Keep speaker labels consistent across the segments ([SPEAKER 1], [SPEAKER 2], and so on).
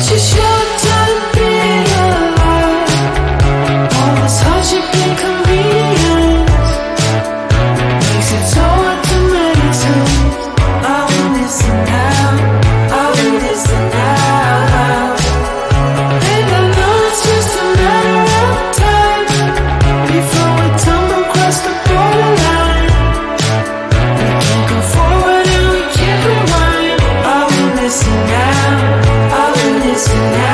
[SPEAKER 1] Such a short time to be alive. All this hardship and convenience makes it so hard to make sense. I want this now, I want this now. And I know it's just a matter of time before we tumble across the borderline. We can't go forward and we can't rewind. I want this now, I want this now.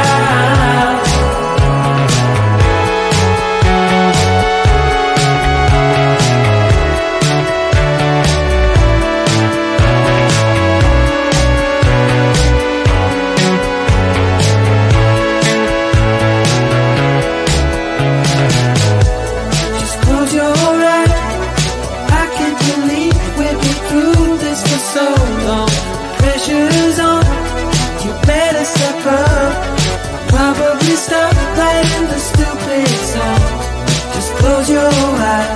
[SPEAKER 1] Just close your eyes. I can't believe we've been through this for so long. Pressure's on, you better step up. Probably stop playing the stupid song. Just close your eyes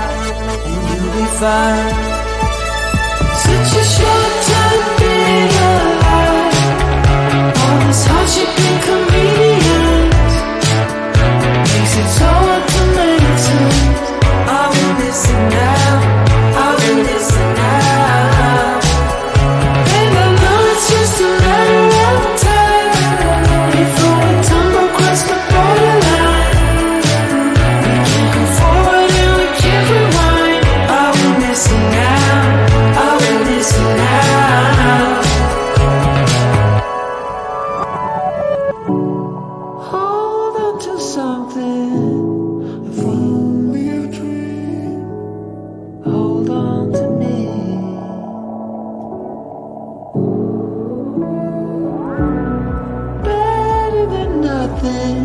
[SPEAKER 1] and you'll be fine. Such a short time to be alive. All this hardship and convenience makes it so hard to make sense. I want this now, I want this now. And I know it's just a matter of time before we tumble across the borderline. We can't go forward and we can't rewind. I want this now, I want this now. Hold on to something, if only a dream. Hold on to me. Better than nothing,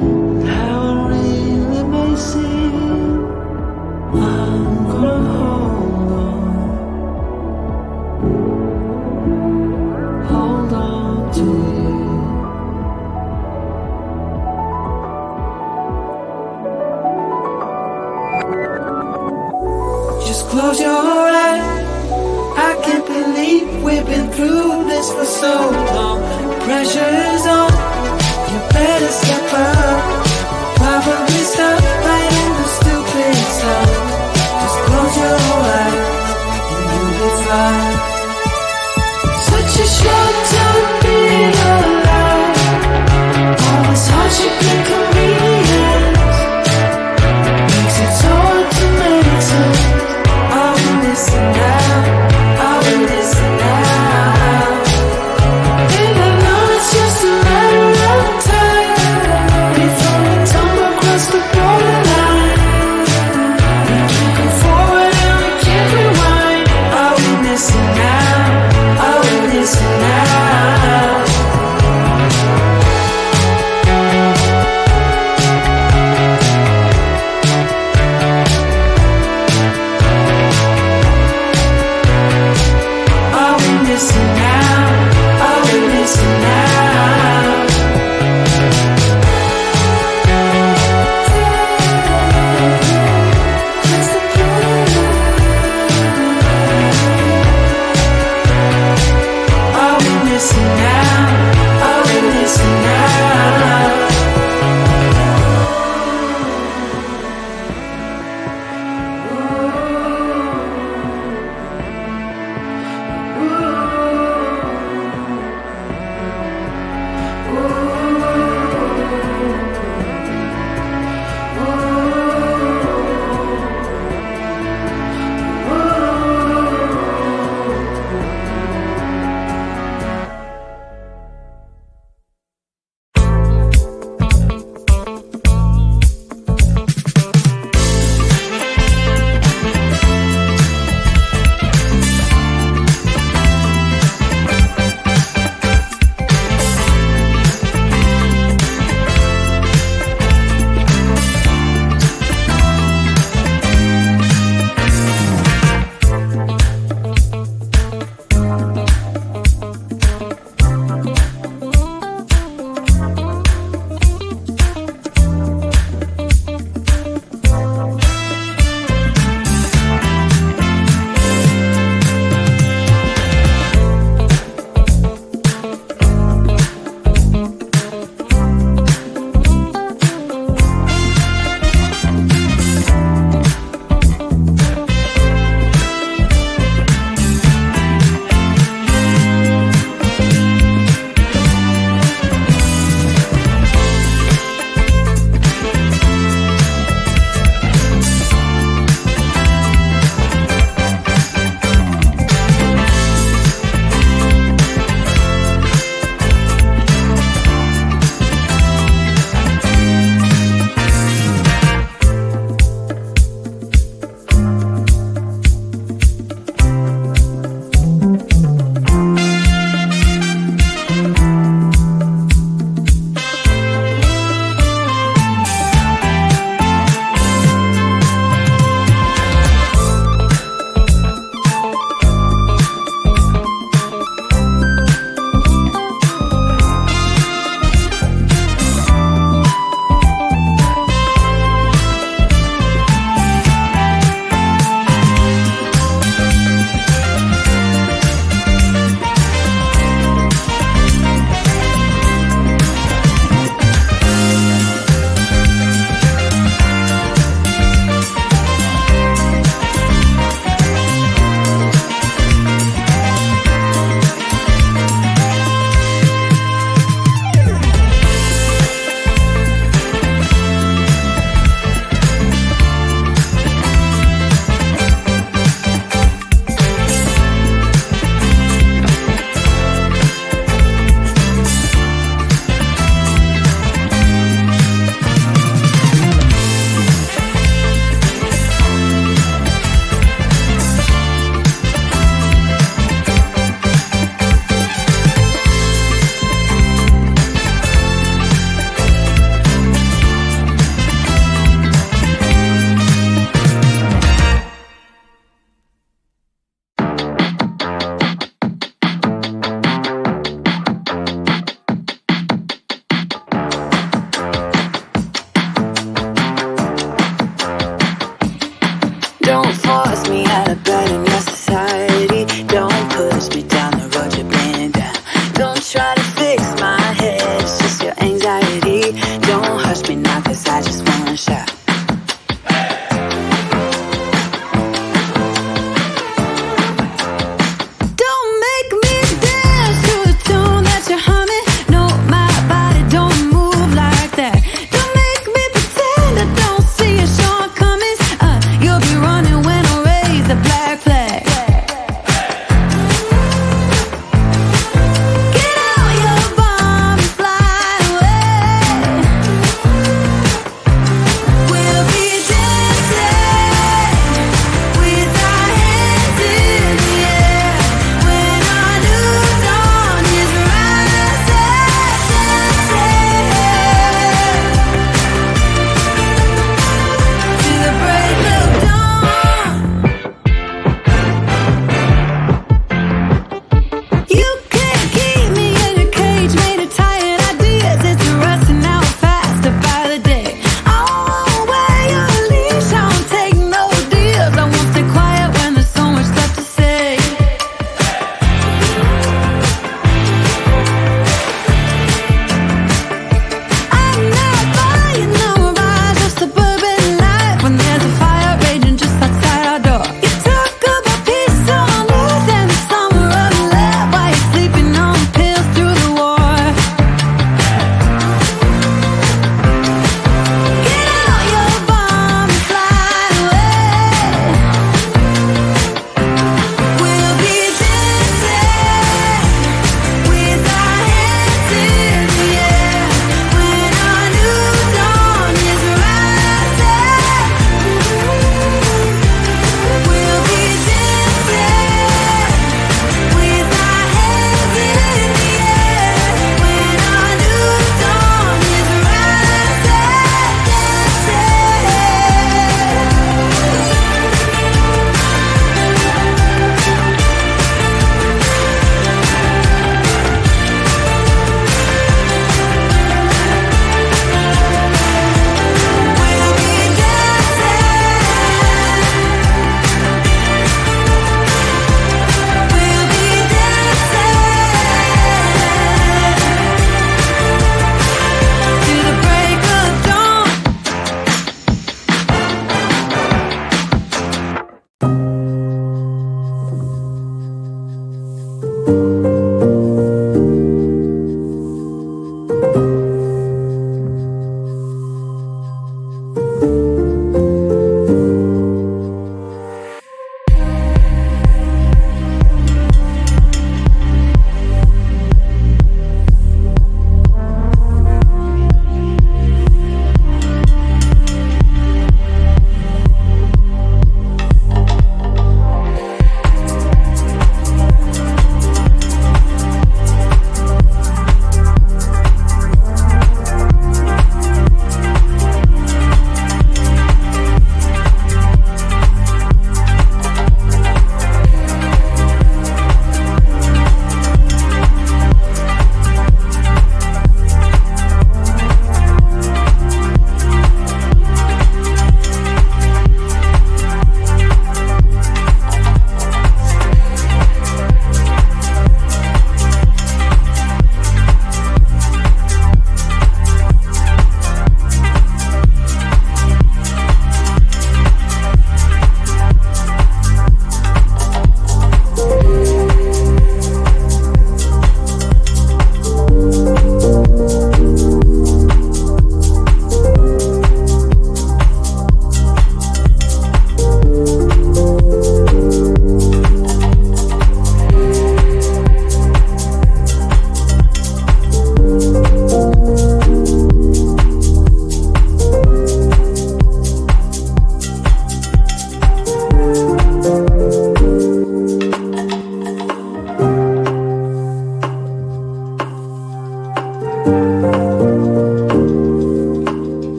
[SPEAKER 1] how it really may seem. I'm gonna hold on to you. Just close your eyes. I can't believe we've been through this for so long. Pressure's on, you better step up. Probably stop playing the stupid song. Just close your eyes and you'll be fine. Such a short time to be alive. All this hardship and convenience makes it so hard to make sense. I want this now, I want this now. And I know it's just a matter of time before we tumble across the borderline.
[SPEAKER 2] force me out of bed in your society. Don't push me down the road you're bringing down. Don't try to fix my head, it's just your anxiety. Don't hush me now, cause I just wanna shout. Don't make me dance to a tune that you're humming. No, my body don't move like that. Don't make me pretend I don't see your shortcomings. You'll be running when I raise the black flag.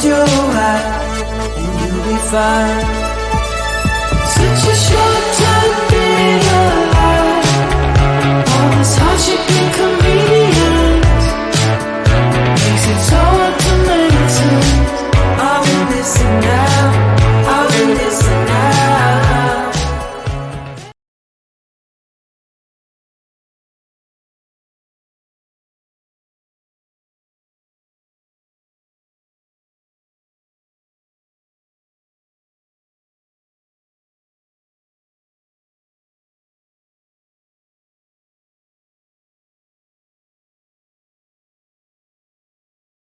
[SPEAKER 1] close your eyes and you'll be fine.